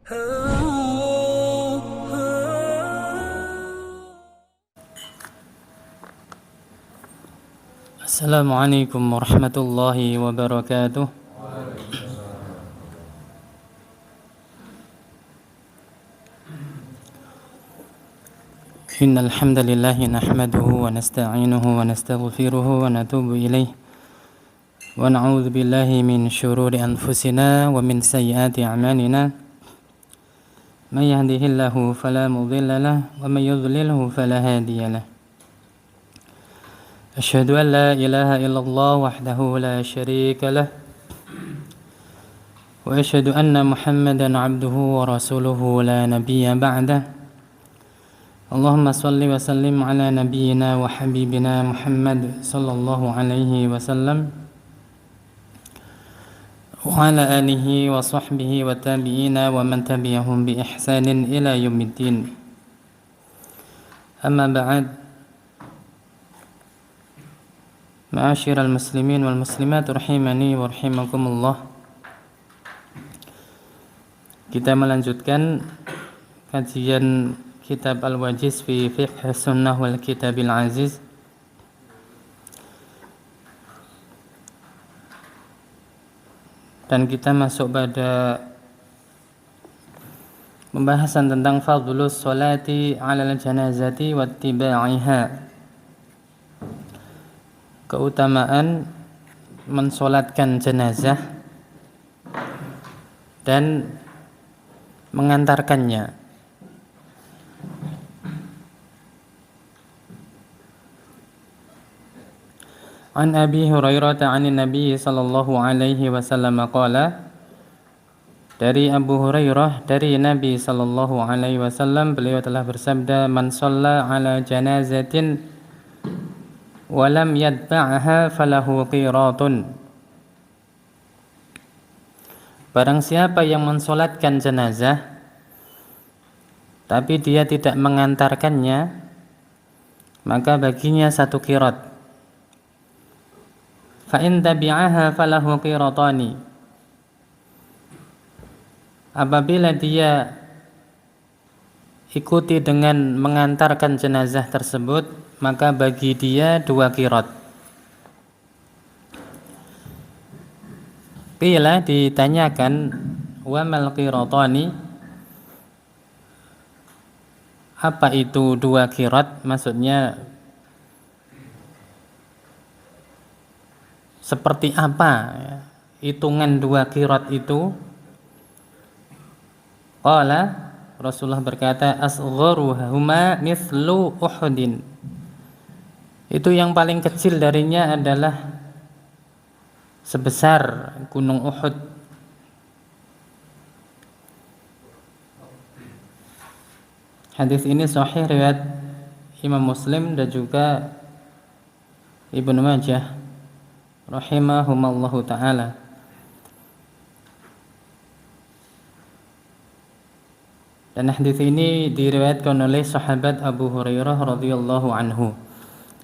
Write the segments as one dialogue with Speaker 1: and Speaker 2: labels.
Speaker 1: Assalamualaikum warahmatullahi wabarakatuh. Innal hamdalillah nahmaduhu wa nasta'inuhu wa nastaghfiruhu wa natubu ilayh wa na'udzu billahi min shururi anfusina wa min sayyiati a'malina. May yahdihillahu fala mudilla lahu wa may yudlilhu fala hadiya lahu. Asyhadu an la ilaha illallah wahdahu la syarika lah wa asyhadu anna Muhammadan 'abduhu wa rasuluhu la nabiyya ba'dah. Allahumma salli wa sallim ala nabiyyina wa habibina Muhammad sallallahu alaihi wasallam wa ala alihi wa sahbihi wa tabi'ina wa man tabi'ahum bi ihsanin ila yaumiddin. Amma ba'd. Ma'asyiral muslimin wal muslimat rahimani wa rahimakumullah. Kita melanjutkan kajian kitab Al-Wajiz fi Fiqh Sunnah wal Kitabil Aziz. Dan kita masuk pada pembahasan tentang fadlus sholati 'alal janazati wattiba'iha. Keutamaan mensolatkan jenazah dan mengantarkannya. An Abi Hurairah 'anil Nabi sallallahu alaihi wasallam qala, dari Abu Hurairah dari Nabi sallallahu alaihi wasallam, beliau telah bersabda, man shalla 'ala janazatin walam yatba'aha falahu qiratun. Barang siapa yang mensolatkan jenazah tapi dia tidak mengantarkannya, maka baginya satu qirat. Fa in tabi'aha falahu qiratani. Apabila dia ikuti dengan mengantarkan jenazah tersebut, maka bagi dia dua qirat. Qila, ditanyakan, wa mal qiratani, apa itu dua qirat? Maksudnya seperti apa ya, hitungan dua qirat itu? Qala, Rasulullah berkata, asgharuhuma mithlu Uhudin. Itu yang paling kecil darinya adalah sebesar gunung Uhud. Hadis ini sahih riwayat Imam Muslim dan juga Ibnu Majah rahimahumallahu taala. Dan hadis ini diriwayatkan oleh sahabat Abu Hurairah radhiyallahu anhu.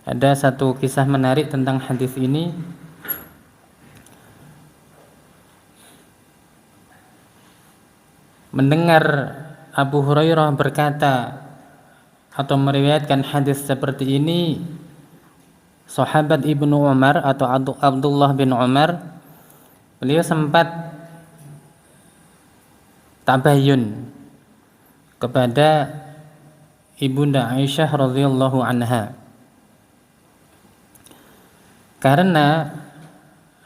Speaker 1: Ada satu kisah menarik tentang hadis ini. Mendengar Abu Hurairah berkata atau meriwayatkan hadis seperti ini, sahabat Ibnu Umar atau Abdullah bin Umar, beliau sempat tabayun kepada Ibunda Aisyah radhiyallahu anha. Karena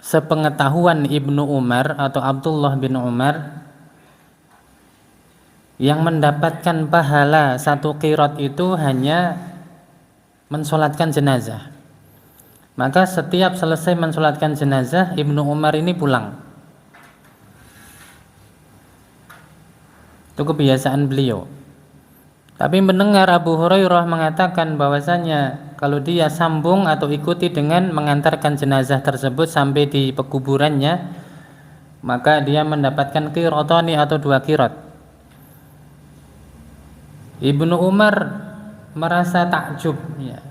Speaker 1: sepengetahuan Ibnu Umar atau Abdullah bin Umar, yang mendapatkan pahala satu qirat itu hanya mensolatkan jenazah. Maka setiap selesai mensolatkan jenazah, Ibnu Umar ini pulang. Itu kebiasaan beliau. Tapi mendengar Abu Hurairah mengatakan bahwasanya kalau dia sambung atau ikuti dengan mengantarkan jenazah tersebut sampai di pekuburannya, maka dia mendapatkan qiratani atau dua qirat. Ibnu Umar merasa takjub ya.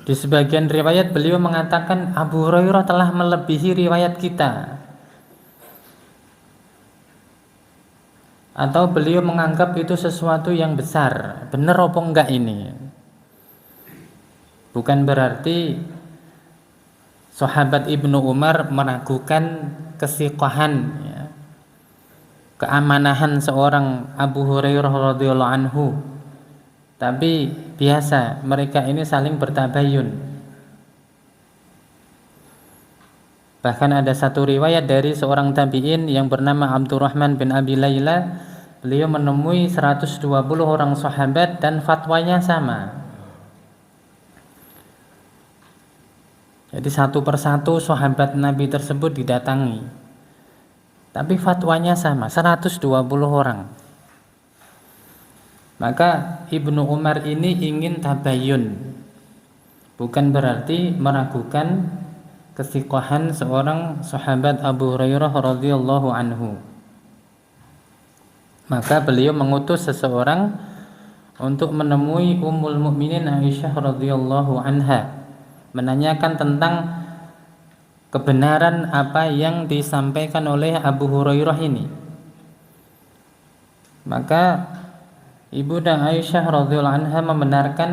Speaker 1: Di sebagian riwayat beliau mengatakan Abu Hurairah telah melebihi riwayat kita. atau beliau menganggap itu sesuatu yang besar. Benar apa enggak ini? Bukan berarti sahabat Ibnu Umar meragukan kesiqahan, ya, keamanahan seorang Abu Hurairah radhiyallahu anhu. Tapi biasa mereka ini saling bertabayun. Bahkan ada satu riwayat dari seorang tabi'in yang bernama Abdurrahman bin Abi Layla. Beliau menemui 120 orang sahabat dan fatwanya sama. Jadi satu persatu sahabat Nabi tersebut didatangi. Tapi fatwanya sama, 120 orang. Maka Ibnu Umar ini ingin tabayun. Bukan berarti meragukan kesiqahan seorang sahabat Abu Hurairah radhiyallahu anhu. Maka beliau mengutus seseorang untuk menemui Ummul Mukminin Aisyah radhiyallahu anha, menanyakan tentang kebenaran apa yang disampaikan oleh Abu Hurairah ini. Maka Ibunda Aisyah radhiyallahu anha membenarkan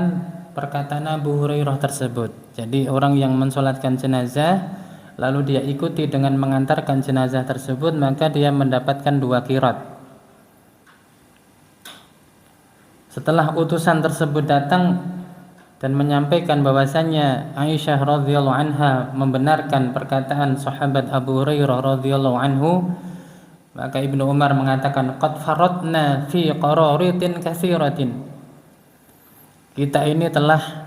Speaker 1: perkataan Abu Hurairah tersebut. Jadi orang yang mensolatkan jenazah lalu dia ikuti dengan mengantarkan jenazah tersebut, maka dia mendapatkan 2 qirat. Setelah utusan tersebut datang dan menyampaikan bahwasannya Aisyah radhiyallahu anha membenarkan perkataan sahabat Abu Hurairah radhiyallahu anhu, maka Ibnu Umar mengatakan, qad faradna fi qararitin katsiratin. Kita ini telah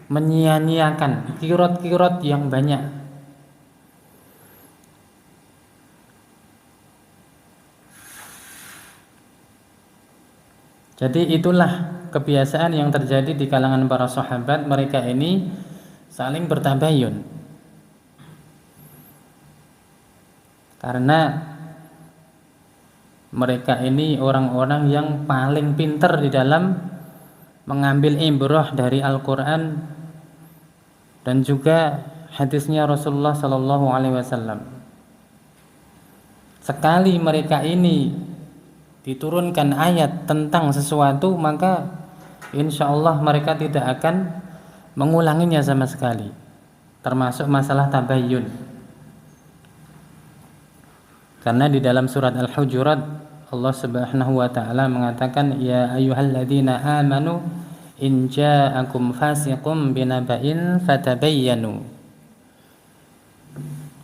Speaker 1: menyia-nyiakan qirat-qirat yang banyak. Jadi itulah kebiasaan yang terjadi di kalangan para sahabat. Mereka ini saling bertabayun. Karena mereka ini orang-orang yang paling pintar di dalam mengambil ibrah dari Al-Quran dan juga hadisnya Rasulullah Sallallahu Alaihi Wasallam. Sekali mereka ini diturunkan ayat tentang sesuatu, maka insya Allah mereka tidak akan mengulanginya sama sekali, termasuk masalah tabayyun. Karena di dalam surat Al-Hujurat Allah Subhanahu wa taala mengatakan, ya ayyuhalladzina amanu in ja'akum fasiqum binaba'in fatabayyanu.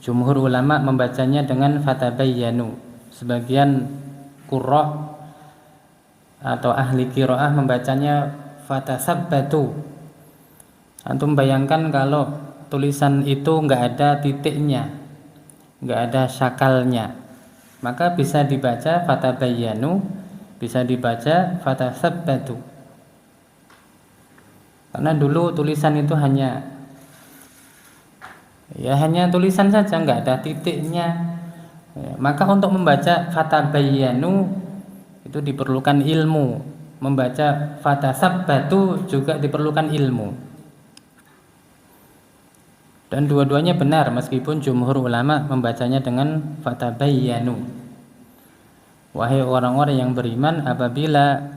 Speaker 1: Jumhur ulama membacanya dengan fatabayyanu. Sebagian qurra atau ahli qiraah membacanya fatasabbatu. Antum bayangkan kalau tulisan itu enggak ada titiknya, enggak ada syakalnya, maka bisa dibaca fatabayyanu, bisa dibaca fatasabbatu. Karena dulu tulisan itu hanya tulisan saja, enggak ada titiknya. Maka untuk membaca fatabayyanu itu diperlukan ilmu, membaca fatasabbatu juga diperlukan ilmu. Dan dua-duanya benar meskipun jumhur ulama membacanya dengan fatabayyanu. Wahai orang-orang yang beriman, apabila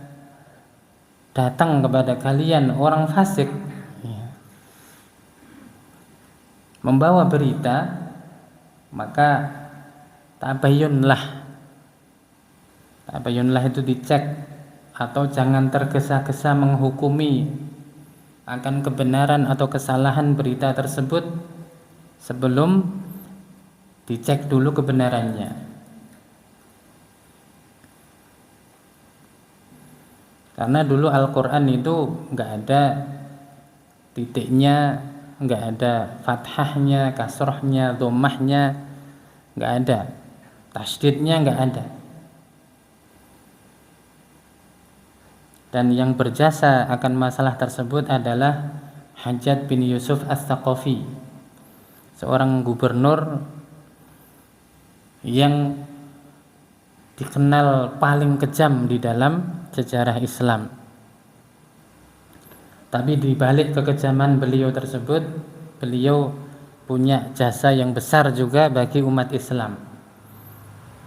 Speaker 1: datang kepada kalian orang fasik membawa berita, maka tabayyunlah itu dicek, atau jangan tergesa-gesa menghukumi akan kebenaran atau kesalahan berita tersebut sebelum dicek dulu kebenarannya. Karena dulu Al-Quran itu enggak ada titiknya, enggak ada fathahnya, kasrohnya, dhammahnya, enggak ada, tasydidnya enggak ada. Dan yang berjasa akan masalah tersebut adalah Hajjaj bin Yusuf As-Saqafi, seorang gubernur yang dikenal paling kejam di dalam sejarah Islam. Tapi di balik kekejaman beliau tersebut, beliau punya jasa yang besar juga bagi umat Islam.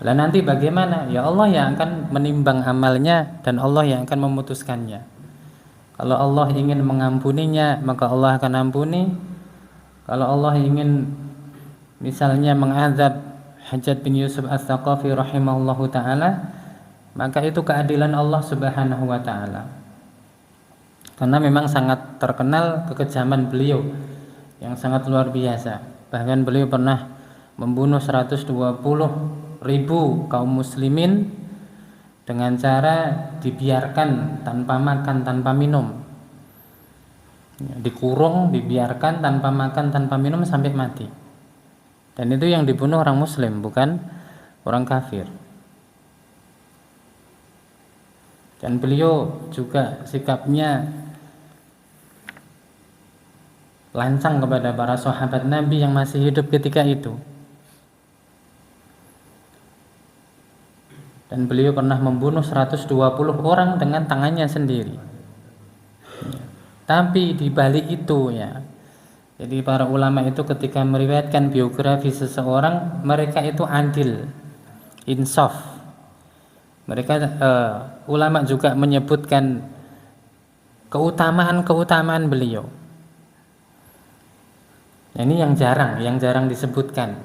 Speaker 1: Lah nanti bagaimana? Ya Allah yang akan menimbang amalnya dan Allah yang akan memutuskannya. Kalau Allah ingin mengampuninya, maka Allah akan ampuni. Kalau Allah ingin misalnya mengazab Hajjaj bin Yusuf As-Saqafi rahimahullahu taala, maka itu keadilan Allah Subhanahu wa taala. Karena memang sangat terkenal kekejaman beliau yang sangat luar biasa. Bahkan beliau pernah membunuh 120.000 kaum muslimin dengan cara dibiarkan tanpa makan, tanpa minum. Dikurung, dibiarkan tanpa makan, tanpa minum sampai mati. Dan itu yang dibunuh orang muslim, bukan orang kafir. Dan beliau juga sikapnya lancang kepada para sahabat Nabi yang masih hidup ketika itu. Dan beliau pernah membunuh 120 orang dengan tangannya sendiri. Tapi di balik itu ya, jadi para ulama itu ketika meriwayatkan biografi seseorang, mereka itu adil, insaf. Mereka ulama juga menyebutkan keutamaan beliau. Nah, ini yang jarang disebutkan.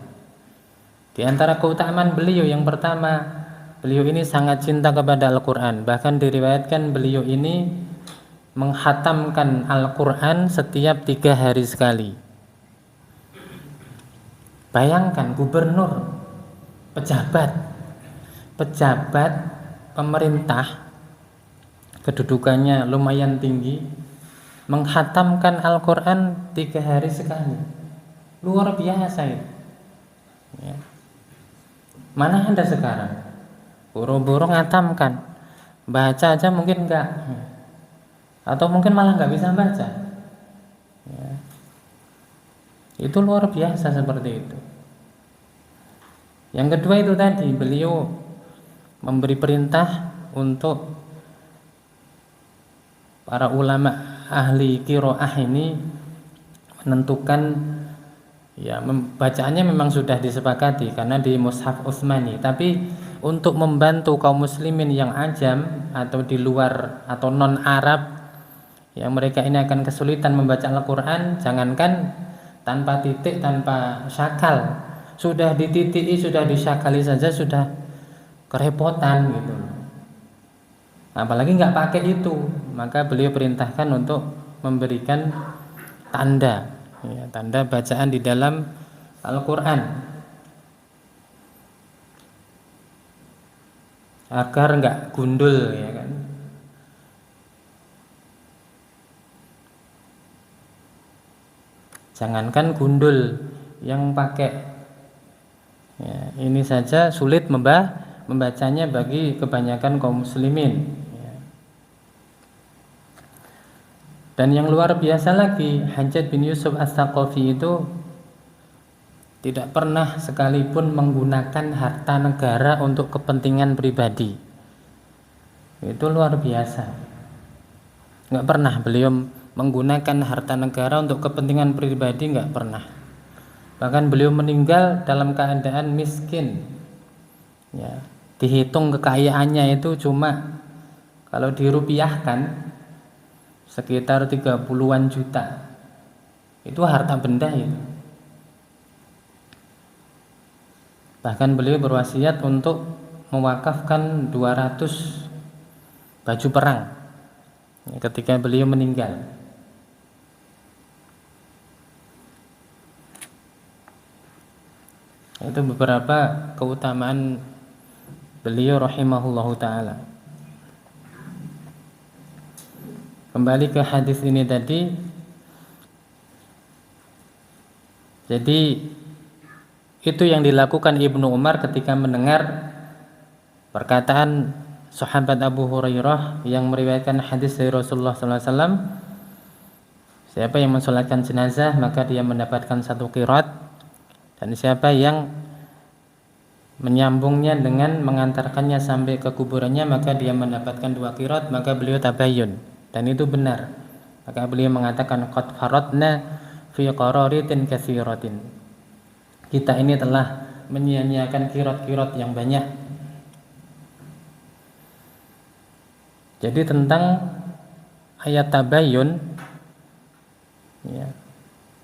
Speaker 1: Di antara keutamaan beliau yang pertama, beliau ini sangat cinta kepada Al-Quran. Bahkan diriwayatkan beliau ini menghatamkan Al-Quran setiap 3 hari sekali. Bayangkan gubernur, pejabat pemerintah, kedudukannya lumayan tinggi, menghatamkan Al-Quran 3 hari sekali. Luar biasa itu ya. Mana ada sekarang buru-buru ngatamkan, baca aja mungkin enggak, atau mungkin malah nggak bisa baca ya. Itu luar biasa seperti itu. Yang kedua itu tadi, beliau memberi perintah untuk para ulama ahli qiraah ini menentukan ya, bacaannya memang sudah disepakati karena di Mushaf Utsmani, tapi untuk membantu kaum muslimin yang ajam atau di luar atau non Arab yang mereka ini akan kesulitan membaca Al-Quran, jangankan tanpa titik, tanpa syakal, sudah dititiki, sudah disyakali saja sudah kerepotan gitu. Apalagi nggak pakai itu, maka beliau perintahkan untuk memberikan tanda ya, tanda bacaan di dalam Al-Quran agar nggak gundul ya kan. Jangankan gundul, yang pakai ya, ini saja sulit membacanya bagi kebanyakan kaum muslimin ya. Dan yang luar biasa lagi, Hajjaj bin Yusuf As-Saqafi itu tidak pernah sekalipun menggunakan harta negara untuk kepentingan pribadi. Itu luar biasa. Nggak pernah beliau menggunakan harta negara untuk kepentingan pribadi, nggak pernah. Bahkan beliau meninggal dalam keadaan miskin ya. Dihitung kekayaannya itu cuma kalau dirupiahkan sekitar 30-an juta. Itu harta benda itu. Bahkan beliau berwasiat untuk mewakafkan 200 baju perang ketika beliau meninggal. Itu beberapa keutamaan beliau rahimahullahu ta'ala. Kembali ke hadis ini tadi. Jadi itu yang dilakukan Ibnu Umar ketika mendengar perkataan sahabat Abu Hurairah yang meriwayatkan hadis dari Rasulullah SAW. Siapa yang mensolatkan jenazah maka dia mendapatkan 1 qirat. Dan siapa yang menyambungnya dengan mengantarkannya sampai ke kuburannya maka dia mendapatkan 2 qirat. Maka beliau tabayyun, dan itu benar. Maka beliau mengatakan qad faradna fi qararitin katsiratin. Kita ini telah menyia-nyiakan kirot-kirot yang banyak. Jadi tentang ayat tabayyun, ya,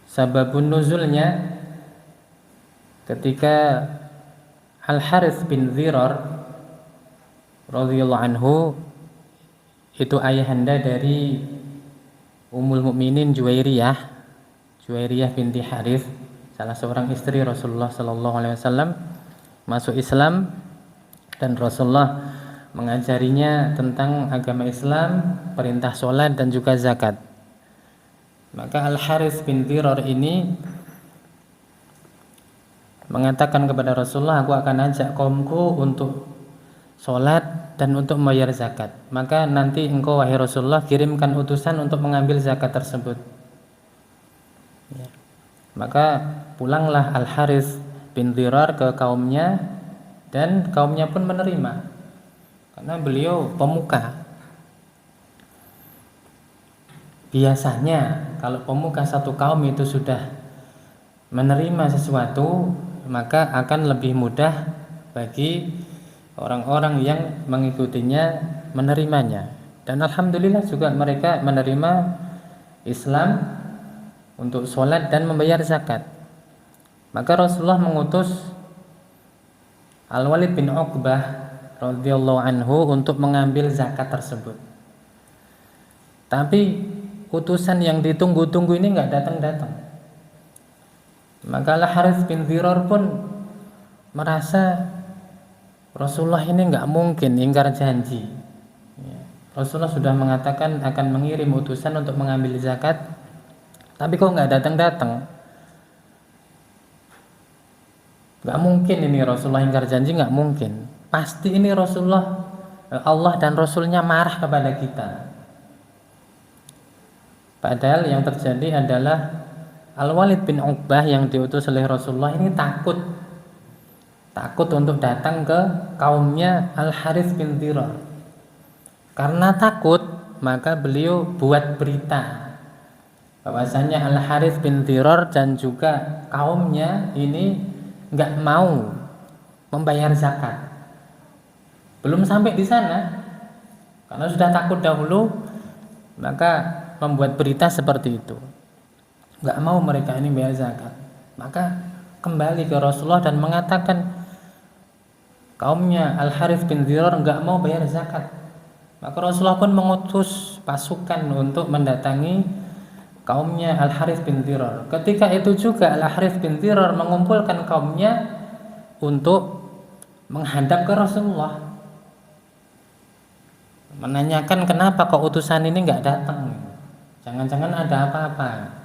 Speaker 1: sababun nuzulnya ketika Al-Harits bin Dhirar radhiyallahu anhu, itu ayahanda dari Ummul Mukminin Juwairiyah binti Harits, salah seorang istri Rasulullah sallallahu alaihi wasallam, masuk Islam dan Rasulullah mengajarinya tentang agama Islam, perintah sholat dan juga zakat. Maka Al-Harits bin Dhirar ini mengatakan kepada Rasulullah, aku akan ajak kaumku untuk sholat dan untuk membayar zakat. Maka nanti engkau wahai Rasulullah kirimkan utusan untuk mengambil zakat tersebut. Ya. Maka pulanglah Al-Harits bin Dhirar ke kaumnya dan kaumnya pun menerima, karena beliau pemuka. Biasanya kalau pemuka satu kaum itu sudah menerima sesuatu, maka akan lebih mudah bagi orang-orang yang mengikutinya menerimanya. Dan alhamdulillah juga mereka menerima Islam untuk sholat dan membayar zakat. Maka Rasulullah mengutus Al-Walid bin Uqbah radhiyallahu anhu untuk mengambil zakat tersebut. Tapi utusan yang ditunggu-tunggu ini nggak datang-datang. Maka Al-Harits bin Dhirar pun merasa Rasulullah ini nggak mungkin ingkar janji. Rasulullah sudah mengatakan akan mengirim utusan untuk mengambil zakat, tapi kok nggak datang-datang? Nggak mungkin ini Rasulullah ingkar janji, nggak mungkin. Pasti ini Rasulullah, Allah dan Rasulnya marah kepada kita. Padahal yang terjadi adalah Al-Walid bin Uqbah yang diutus oleh Rasulullah ini takut untuk datang ke kaumnya Al-Harits bin Dhirar. Karena takut, maka beliau buat berita bahwasanya Al-Harits bin Dhirar dan juga kaumnya ini nggak mau membayar zakat. Belum sampai di sana, karena sudah takut dahulu, maka membuat berita seperti itu. Nggak mau mereka ini bayar zakat. Maka kembali ke Rasulullah dan mengatakan kaumnya Al-Harits bin Dhirar nggak mau bayar zakat. Maka Rasulullah pun mengutus pasukan untuk mendatangi kaumnya Al-Harits bin Dhirar. Ketika itu juga Al-Harits bin Dhirar mengumpulkan kaumnya untuk menghadap ke Rasulullah, menanyakan kenapa kok utusan ini nggak datang, jangan-jangan ada apa-apa.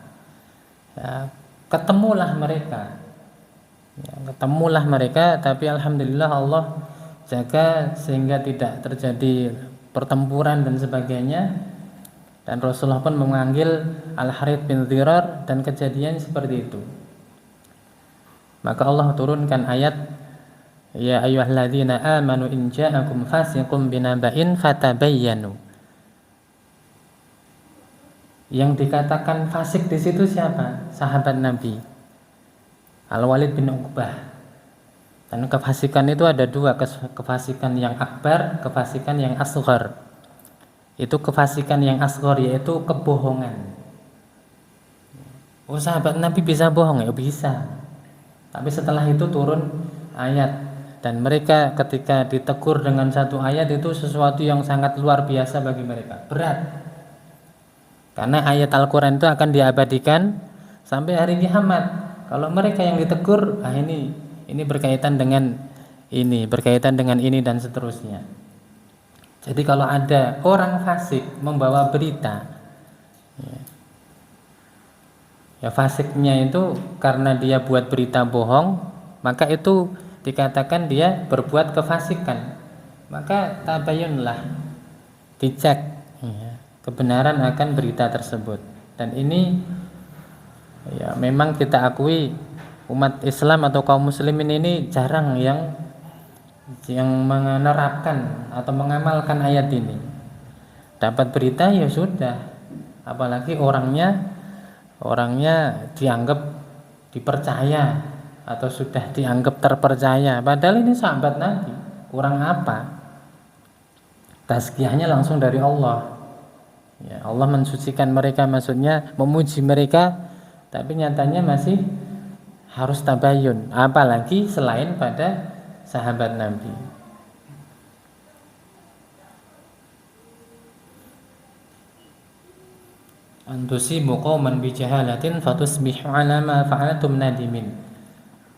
Speaker 1: Ya, ketemulah mereka, tapi alhamdulillah Allah jaga sehingga tidak terjadi pertempuran dan sebagainya, dan Rasulullah pun memanggil Al-Harits bin Dhirar dan kejadian seperti itu. Maka Allah turunkan ayat, ya ayyuhalladzina amanu in ja'akum fasiqun binaba'in fatabayyanu. Yang dikatakan fasik di situ siapa? Sahabat Nabi Al-Walid bin Uqbah. Dan kefasikan itu ada dua, kefasikan yang akbar, kefasikan yang asghar. Itu kefasikan yang asghar yaitu kebohongan. Oh, sahabat Nabi bisa bohong? Ya bisa. Tapi setelah itu turun ayat, dan mereka ketika ditegur dengan satu ayat itu sesuatu yang sangat luar biasa bagi mereka, berat. Karena ayat Al-Quran itu akan diabadikan sampai hari kiamat. Kalau mereka yang ditegur, ini berkaitan dengan ini dan seterusnya. Jadi kalau ada orang fasik membawa berita, ya fasiknya itu karena dia buat berita bohong, maka itu dikatakan dia berbuat kefasikan. Maka tabayyunlah, dicek kebenaran akan berita tersebut. Dan ini ya memang kita akui umat Islam atau kaum muslimin ini jarang yang menerapkan atau mengamalkan ayat ini. Dapat berita ya sudah, apalagi orangnya dianggap dipercaya atau sudah dianggap terpercaya, padahal ini sahabat Nabi. Kurang apa? Tazkiyahnya langsung dari Allah. Ya, Allah mensucikan mereka, maksudnya memuji mereka, tapi nyatanya masih harus tabayun, apalagi selain pada sahabat Nabi. Antusibu qauman bijahalatin fatusbihu ala ma fa'altum nadimin.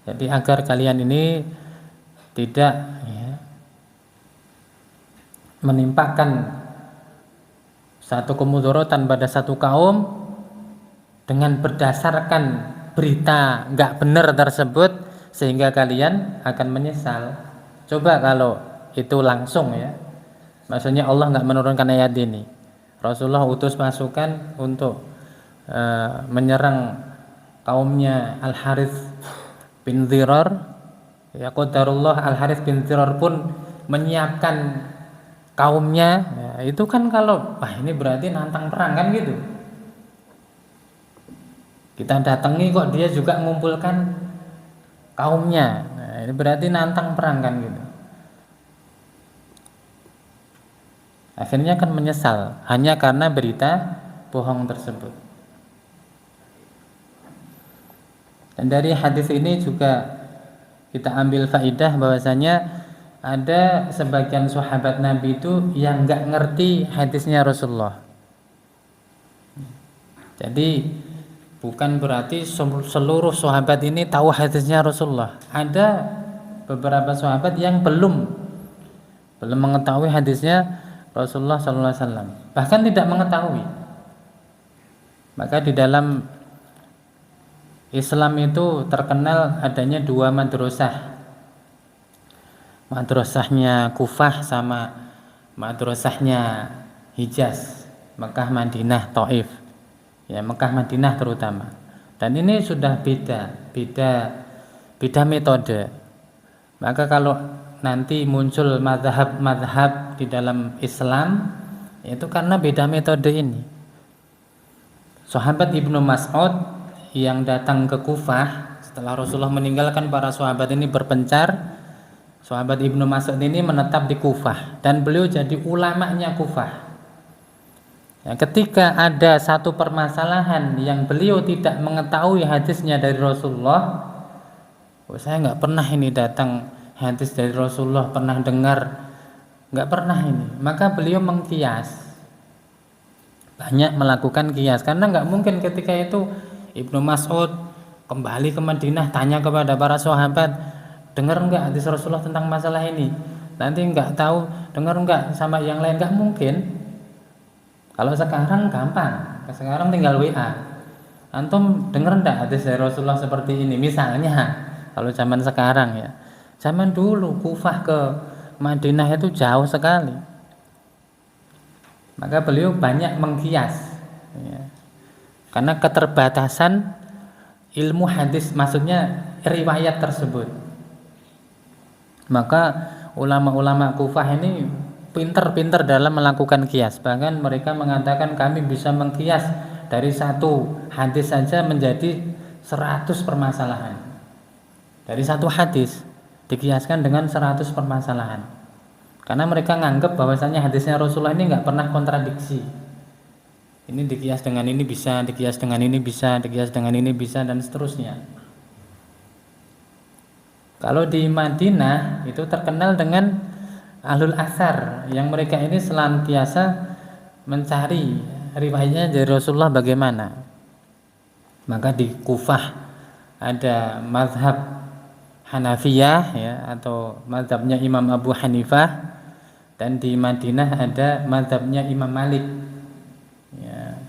Speaker 1: Jadi agar kalian ini tidak menimpakan satu kemudaratan pada satu kaum dengan berdasarkan berita nggak benar tersebut sehingga kalian akan menyesal. Coba kalau itu langsung ya, maksudnya Allah nggak menurunkan ayat ini, Rasulullah utus pasukan untuk menyerang kaumnya Al Harits bin Dhirar, ya qadarullah Al Harits bin Dhirar pun menyiapkan kaumnya, ya, itu kan kalau ini berarti nantang perang kan gitu. Kita datangi kok dia juga mengumpulkan kaumnya, nah, ini berarti nantang perang kan gitu. Akhirnya kan menyesal hanya karena berita bohong tersebut. Dan dari hadis ini juga kita ambil faidah bahwasanya ada sebagian sahabat Nabi itu yang nggak ngerti hadisnya Rasulullah. Jadi bukan berarti seluruh sahabat ini tahu hadisnya Rasulullah. Ada beberapa sahabat yang belum mengetahui hadisnya Rasulullah SAW, bahkan tidak mengetahui. Maka di dalam Islam itu terkenal adanya dua madrasah, madrasahnya Kufah sama madrasahnya Hijaz, Mekah, Madinah, Taif. Ya, Mekah, Madinah terutama. Dan ini sudah beda metode. Maka kalau nanti muncul mazhab di dalam Islam, itu karena beda metode ini. Sahabat Ibnu Mas'ud yang datang ke Kufah setelah Rasulullah meninggalkan para sahabat ini berpencar, sahabat Ibnu Mas'ud ini menetap di Kufah dan beliau jadi ulamanya Kufah. Ya, ketika ada satu permasalahan yang beliau tidak mengetahui hadisnya dari Rasulullah, saya nggak pernah ini datang hadis dari Rasulullah, pernah dengar, nggak pernah ini. Maka beliau mengkias, banyak melakukan kias, karena nggak mungkin ketika itu Ibnu Mas'ud kembali ke Madinah tanya kepada para sahabat, dengar nggak hadis Rasulullah tentang masalah ini? Nanti nggak tahu, dengar nggak sama yang lain? Nggak mungkin. Kalau sekarang gampang, sekarang tinggal WA. Antum dengar enggak hadis dari Rasulullah seperti ini? Misalnya, kalau zaman sekarang ya. Zaman dulu Kufah ke Madinah itu jauh sekali. Maka beliau banyak mengkias. Ya. Karena keterbatasan ilmu hadis, maksudnya riwayat tersebut. Maka ulama-ulama Kufah ini pinter-pinter dalam melakukan kias. Bahkan mereka mengatakan kami bisa mengkias dari satu hadis saja menjadi 100 permasalahan. Dari satu hadis dikiaskan dengan 100 permasalahan. Karena mereka nganggap bahwasanya hadisnya Rasulullah ini nggak pernah kontradiksi. Ini dikias dengan ini bisa, dikias dengan ini bisa, dikias dengan ini bisa, dan seterusnya. Kalau di Madinah itu terkenal dengan Ahlul Asar, yang mereka ini senantiasa mencari riwayatnya dari Rasulullah bagaimana. Maka di Kufah ada mazhab Hanafiyah ya, atau mazhabnya Imam Abu Hanifah, dan di Madinah ada mazhabnya Imam Malik. Ya,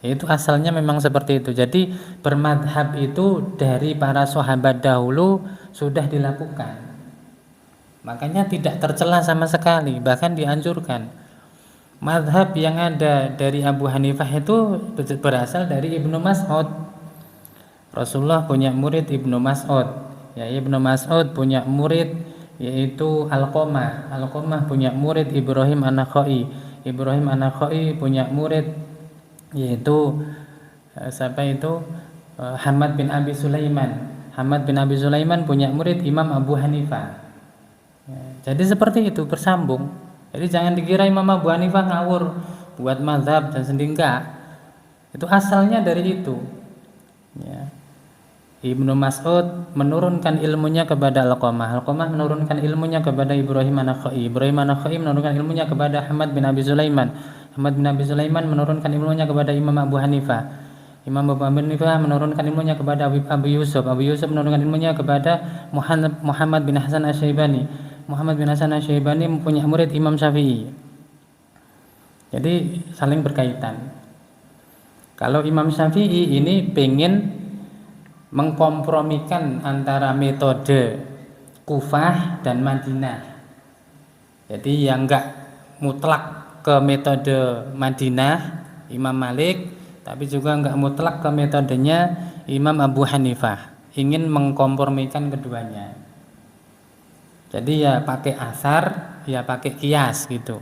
Speaker 1: itu asalnya memang seperti itu. Jadi bermadhab itu dari para sahabat dahulu sudah dilakukan. Makanya tidak tercela sama sekali, bahkan dianjurkan. Mazhab yang ada dari Abu Hanifah itu berasal dari Ibnu Mas'ud. Rasulullah punya murid Ibnu Mas'ud. Ya, Ibnu Mas'ud punya murid yaitu Alqamah. Alqamah punya murid Ibrahim An-Nakhai. Ibrahim An-Nakhai punya murid yaitu siapa itu? Hamad bin Abi Sulaiman. Hamad bin Abi Sulaiman punya murid Imam Abu Hanifah. Ya, jadi seperti itu, bersambung. Jadi jangan dikira Imam Abu Hanifah ngawur buat mazhab dan sendiri, enggak. Itu asalnya dari itu. Ya. Ibnu Mas'ud menurunkan ilmunya kepada Alqamah, Alqamah menurunkan ilmunya kepada Ibrahim An-Nakhai, Ibrahim An-Nakhai menurunkan ilmunya kepada Hamad bin Abi Sulaiman, Hamad bin Abi Sulaiman menurunkan ilmunya kepada Imam Abu Hanifah, Imam Abu Hanifah menurunkan ilmunya kepada Abu Yusuf, Abu Yusuf menurunkan ilmunya kepada Muhammad bin Hasan Asy-Syaibani, Muhammad bin Hasan Asy-Syaibani mempunyai murid Imam Syafi'i. Jadi saling berkaitan. Kalau Imam Syafi'i ini pengen mengkompromikan antara metode Kufah dan Madinah. Jadi yang enggak mutlak ke metode Madinah Imam Malik, tapi juga enggak mutlak ke metodenya Imam Abu Hanifah. Ingin mengkompromikan keduanya. Jadi ya pakai asar, ya pakai kias gitu.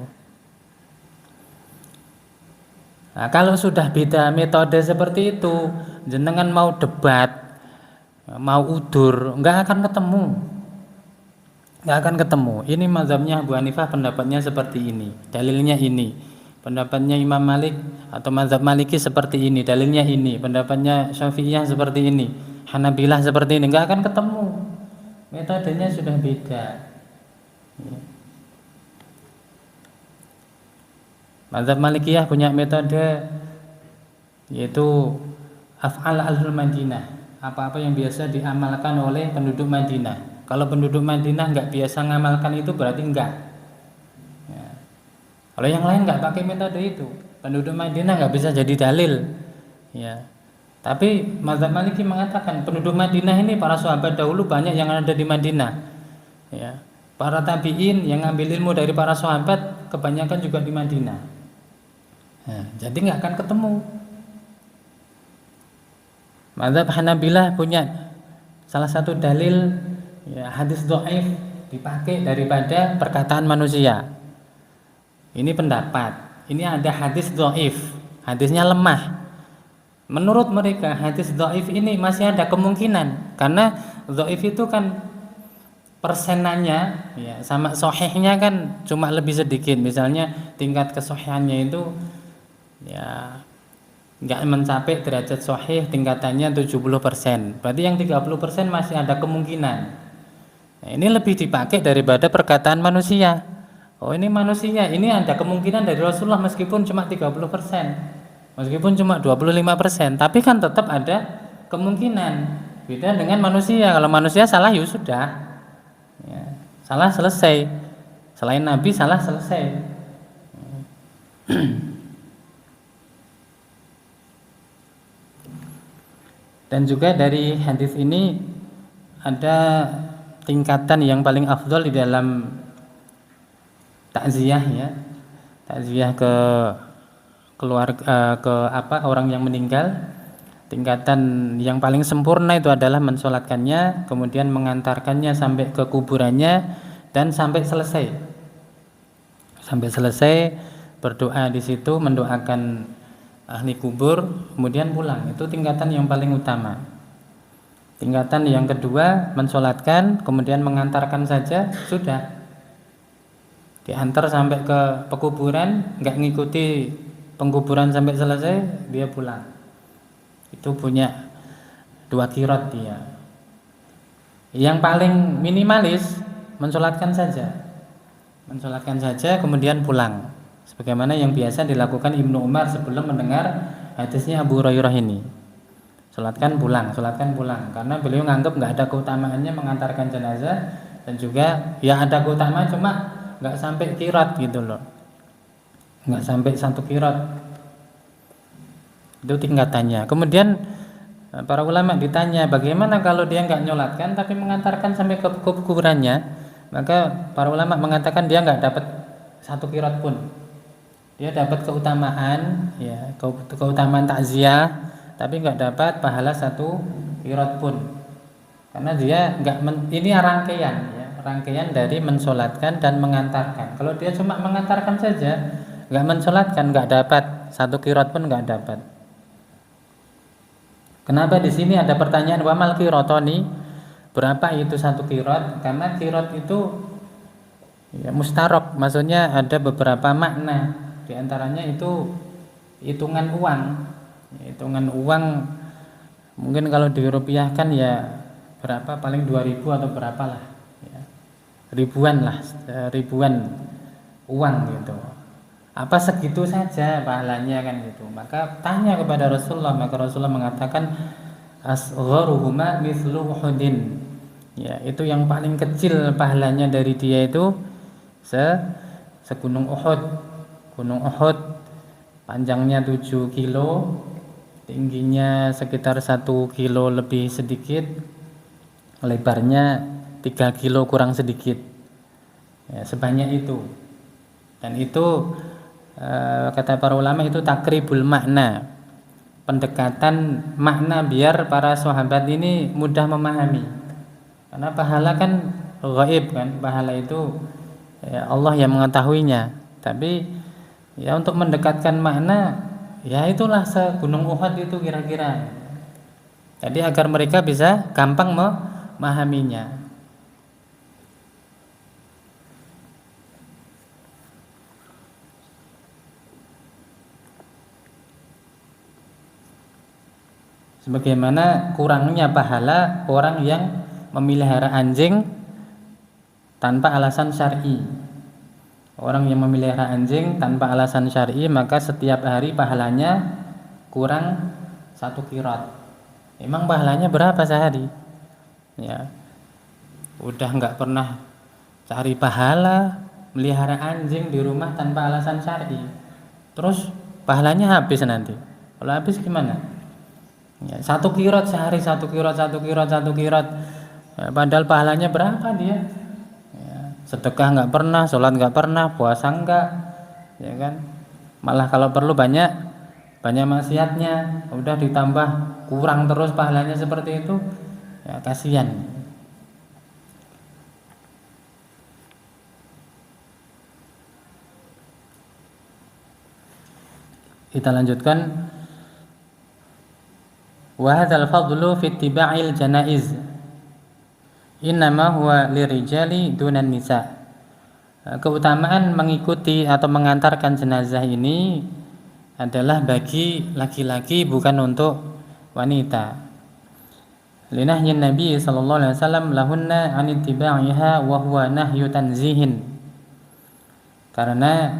Speaker 1: Nah, kalau sudah beda metode seperti itu, jenengan mau debat, mau udur, nggak akan ketemu. Ini mazhabnya Abu Hanifah, pendapatnya seperti ini, dalilnya ini. Pendapatnya Imam Malik atau mazhab Maliki seperti ini, dalilnya ini. Pendapatnya Syafi'iyah seperti ini, Hanabilah seperti ini, nggak akan ketemu. Metodenya sudah beda. Mazhab Malikiyah punya metode yaitu af'al ahlul Madinah, apa-apa yang biasa diamalkan oleh penduduk Madinah. Kalau penduduk Madinah nggak biasa ngamalkan itu berarti enggak. Ya. Kalau yang lain nggak pakai metode itu, penduduk Madinah nggak bisa jadi dalil. Ya. Tapi mazhab Maliki mengatakan penduduk Madinah ini para sahabat dahulu banyak yang ada di Madinah. Ya. Para tabi'in yang ngambil ilmu dari para sahabat kebanyakan juga di Madinah. Nah, jadi nggak akan ketemu. Mazhab Hanabilah punya salah satu dalil, ya, hadis dhaif dipakai daripada perkataan manusia. Ini pendapat. Ini ada hadis dhaif, hadisnya lemah. Menurut mereka hadis dhaif ini masih ada kemungkinan, karena dhaif itu kan persenannya, ya, sama sahihnya kan cuma lebih sedikit. Misalnya tingkat kesahihannya itu ya nggak mencapai derajat sahih, tingkatannya 70%. Berarti yang 30% masih ada kemungkinan. Nah, ini lebih dipakai daripada perkataan manusia. Oh, ini manusia, ini ada kemungkinan dari Rasulullah meskipun cuma 30%. Meskipun cuma 25%, tapi kan tetap ada kemungkinan. Beda dengan manusia. Kalau manusia salah ya sudah. Ya, salah selesai. Selain Nabi salah selesai. Dan juga dari hadis ini ada tingkatan yang paling afdol di dalam takziah, ya. Takziah ke keluarga, ke orang yang meninggal. Tingkatan yang paling sempurna itu adalah mensolatkannya, kemudian mengantarkannya sampai ke kuburannya dan sampai selesai. Sampai selesai berdoa di situ, mendoakan ahli kubur, kemudian pulang. Itu tingkatan yang paling utama. Tingkatan yang kedua, mensolatkan, kemudian mengantarkan saja, sudah. Diantar sampai ke pekuburan, nggak ngikuti pengkuburan sampai selesai, dia pulang. Itu punya 2 qirat dia. Yang paling minimalis, mensolatkan saja. Mensolatkan saja, kemudian pulang. Sebagaimana yang biasa dilakukan Ibnu Umar sebelum mendengar hadisnya Abu Hurairah ini. Solatkan pulang. Karena beliau nganggap nggak ada keutamaannya mengantarkan jenazah, dan juga ya ada keutamaan cuma nggak sampai qirat gitu loh. Nggak sampai 1 qirat. Itu tingkatannya. Kemudian para ulama ditanya bagaimana kalau dia nggak nyolatkan tapi mengantarkan sampai ke kuburannya, maka para ulama mengatakan dia nggak dapat 1 qirat pun. Dia dapat keutamaan, ya, keutamaan takziah, tapi nggak dapat pahala 1 qirat pun, karena dia ini rangkaian, ya, rangkaian dari mensolatkan dan mengantarkan. Kalau dia cuma mengantarkan saja, nggak mensolatkan, nggak dapat 1 qirat pun, nggak dapat. Kenapa di sini ada pertanyaan wamal qiratoni? Berapa itu satu qirot? Karena qirot itu ya mustarok, maksudnya ada beberapa makna. Di antaranya itu hitungan uang. Hitungan uang mungkin kalau dirupiahkan ya berapa, paling 2000 atau berapa lah ya. Ribuan lah, ribuan uang gitu. Apa segitu saja pahalanya kan gitu. Maka tanya kepada Rasulullah, maka Rasulullah mengatakan asgharuhuma mithlu Uhudin. Ya, itu yang paling kecil pahalanya dari dia itu segunung Uhud. Gunung Uhud panjangnya 7 kilo, tingginya sekitar 1 kilo lebih sedikit, lebarnya 3 kilo kurang sedikit. Ya, sebanyak itu. Dan itu kata para ulama itu takribul makna, pendekatan makna biar para sahabat ini mudah memahami. Karena pahala kan gaib kan, pahala itu ya Allah yang mengetahuinya. Tapi ya untuk mendekatkan makna, ya itulah segunung Uhud itu kira-kira. Jadi agar mereka bisa gampang memahaminya. Sebagaimana kurangnya pahala orang yang memelihara anjing tanpa alasan syar'i. Orang yang memelihara anjing tanpa alasan syar'i, maka setiap hari pahalanya kurang 1 qirot. Emang pahalanya berapa sehari? Ya, udah nggak pernah cari pahala, melihara anjing di rumah tanpa alasan syar'i. Terus pahalanya habis nanti. Kalau habis gimana? Ya, 1 qirot sehari, 1 qirot, 1 qirot, 1 qirot. Ya, padahal pahalanya berapa dia? Ya, sedekah nggak pernah, sholat nggak pernah, puasa nggak, ya kan? Malah kalau perlu banyak maksiatnya, udah ditambah kurang terus pahalanya seperti itu, ya kasihan. Kita lanjutkan. Wa hadzal fadlu fi ittiba'il janaiz innama huwa lirijali dunan nisa. Keutamaan mengikuti atau mengantarkan jenazah ini adalah bagi laki-laki, bukan untuk wanita. Linahyin Nabi sallallahu alaihi wasallam lahunna an ittiba'iha wa huwa nahyu tanzihin. Karena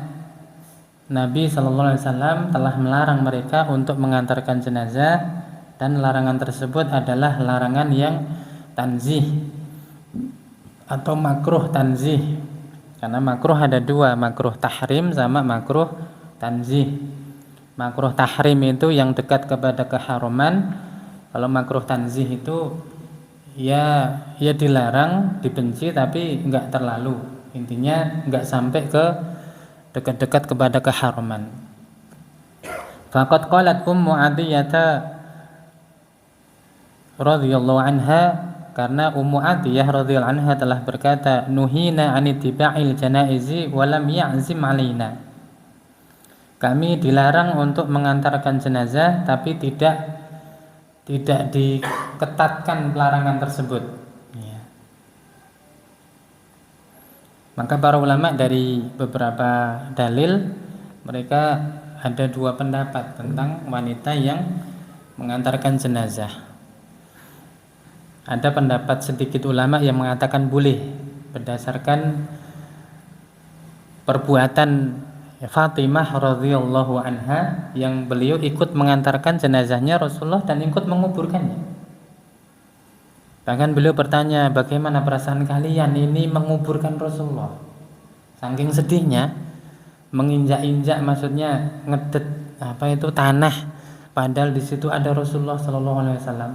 Speaker 1: Nabi sallallahu alaihi wasallam telah melarang mereka untuk mengantarkan jenazah, dan larangan tersebut adalah larangan yang tanzih atau makruh tanzih. Karena makruh ada dua, makruh tahrim sama makruh tanzih. Makruh tahrim itu yang dekat kepada keharuman. Kalau makruh tanzih itu ya dilarang, dibenci, tapi enggak terlalu. Intinya enggak sampai ke dekat-dekat kepada keharuman. Faqad qalat Ummu Adiyah radhiyallahu anha, karena Ummu Atiyah radhiyallahu anha telah berkata, nuhina an ittiba'il janaizi wa lam ya'zim alaina. Kami dilarang untuk mengantarkan jenazah tapi tidak diketatkan larangan tersebut. Ya. Maka para ulama dari beberapa dalil, mereka ada dua pendapat tentang wanita yang mengantarkan jenazah. Ada pendapat sedikit ulama yang mengatakan boleh berdasarkan perbuatan Fatimah radhiyallahu anha, yang beliau ikut mengantarkan jenazahnya Rasulullah dan ikut menguburkannya. Bahkan beliau bertanya, bagaimana perasaan kalian ini menguburkan Rasulullah? Saking sedihnya, menginjak-injak, maksudnya ngedet tanah, padahal di situ ada Rasulullah sallallahu alaihi wasallam.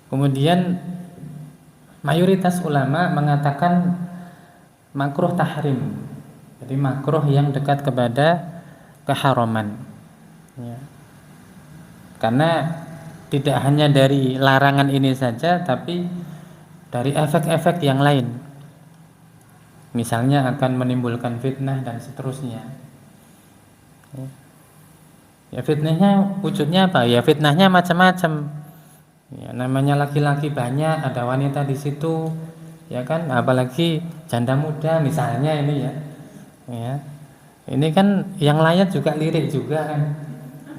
Speaker 1: Kemudian mayoritas ulama mengatakan makruh tahrim, jadi makruh yang dekat kepada keharaman. Ya. Karena tidak hanya dari larangan ini saja, tapi dari efek-efek yang lain. Misalnya akan menimbulkan fitnah dan seterusnya. Ya. Ya fitnahnya wujudnya apa? Ya fitnahnya macam-macam. Ya, namanya laki-laki banyak, ada wanita di situ, ya kan? Apalagi janda muda misalnya ini ya. Ya. Ini kan yang layak juga lirik juga kan.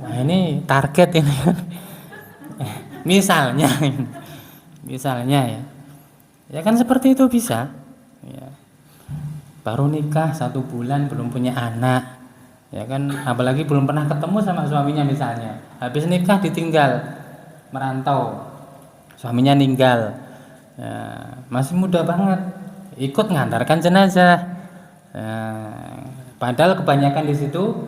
Speaker 1: Wah, ini target ini kan. Misalnya misalnya ya. Ya kan seperti itu bisa. Ya. Baru nikah 1 bulan belum punya anak. Ya kan, apalagi belum pernah ketemu sama suaminya misalnya. Habis nikah ditinggal, merantau. Suaminya meninggal. Ya, masih muda banget. Ikut ngantarkan jenazah. Ya, padahal kebanyakan di situ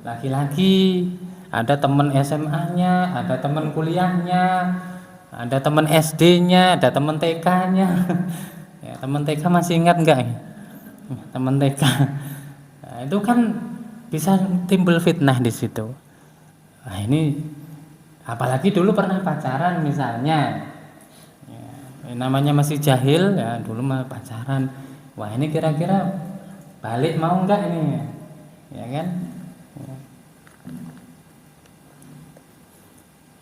Speaker 1: laki-laki. Ada teman SMA-nya, ada teman kuliahnya, ada teman SD-nya, ada teman TK-nya. Ya, teman TK masih ingat enggak? Teman TK. Nah, itu kan bisa timbul fitnah di situ. Nah, ini apalagi dulu pernah pacaran misalnya. Ya, namanya masih jahil ya, dulu mah pacaran. Wah, ini kira-kira balik mau enggak ini? Ya kan?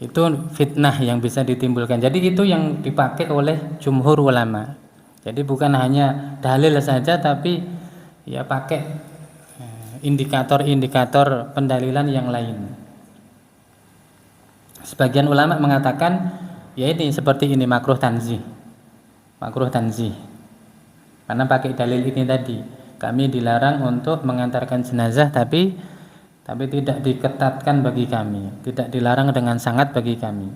Speaker 1: Itu fitnah yang bisa ditimbulkan. Jadi itu yang dipakai oleh jumhur ulama. Jadi bukan hanya dalil saja, tapi ya pakai indikator-indikator pendalilan yang lain. Sebagian ulama mengatakan ya ini seperti ini makruh tanzih. Makruh tanzih. Karena pakai dalil ini tadi, kami dilarang untuk mengantarkan jenazah tapi tidak diketatkan bagi kami, tidak dilarang dengan sangat bagi kami.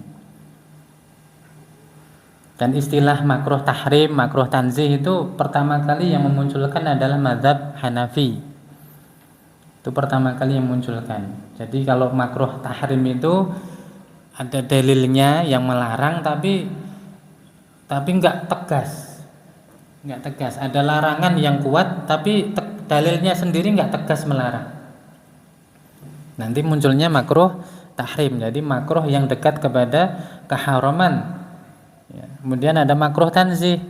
Speaker 1: Dan istilah makruh tahrim, makruh tanzih itu pertama kali yang memunculkan adalah mazhab Hanafi. Itu pertama kali yang memunculkan. Jadi kalau makruh tahrim itu ada dalilnya yang melarang tapi enggak tegas. Enggak tegas. Ada larangan yang kuat tapi dalilnya sendiri enggak tegas melarang. Nanti munculnya makruh tahrim. Jadi makruh yang dekat kepada keharaman. Ya, kemudian ada makruh tanzih.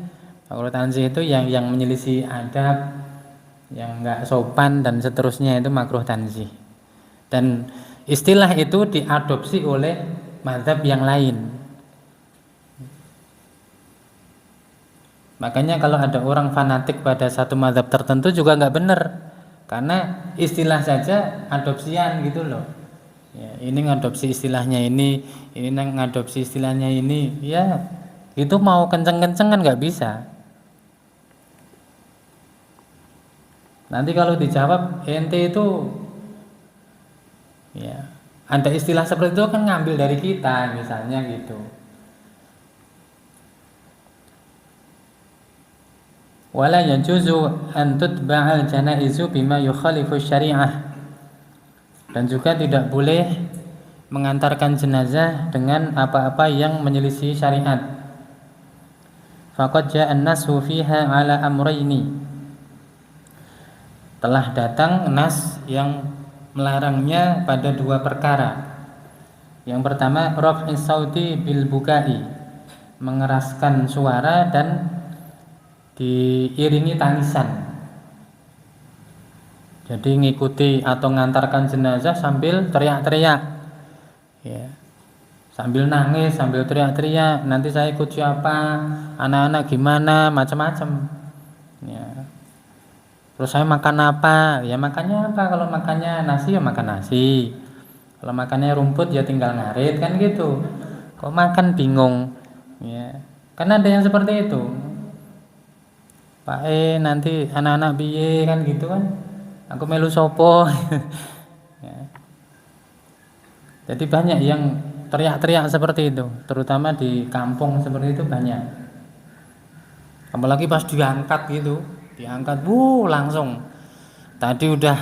Speaker 1: Makruh tanzih itu yang menyelisih adab, yang enggak sopan dan seterusnya, itu makruh tanzih. Dan istilah itu diadopsi oleh mazhab yang lain. Makanya kalau ada orang fanatik pada satu mazhab tertentu juga enggak benar. Karena istilah saja adopsian gitu loh. Ya, ini ngadopsi istilahnya ini ngadopsi istilahnya ini. Ya, itu mau kenceng-kenceng kan enggak bisa. Nanti kalau dijawab ente itu ya, ada istilah seperti itu kan ngambil dari kita misalnya gitu. Wala yajuzu an tutba'al janaizu bima yukhalifu syari'ah. Dan juga tidak boleh mengantarkan jenazah dengan apa-apa yang menyelisih syariat. Faqad ja'an nasu fiha ala amrayni. Telah datang nas yang melarangnya pada 2 perkara. Yang pertama raf'is sauti bil bukai, mengeraskan suara dan diiringi tangisan. Jadi ngikuti atau ngantarkan jenazah sambil teriak-teriak. Ya. Sambil nangis, sambil teriak-teriak, nanti saya ikut siapa, anak-anak gimana, macam-macam. Ya. Terus saya makan apa? Ya makannya apa? Kalau makannya nasi ya makan nasi. Kalau makannya rumput ya tinggal ngarit kan gitu. Kok makan bingung. Ya. Karena ada yang seperti itu. Pak nanti anak-anak biye kan gitu kan. Aku melu sopo. Ya. Jadi banyak yang teriak-teriak seperti itu, terutama di kampung seperti itu banyak. Apalagi pas diangkat gitu, diangkat langsung. Tadi udah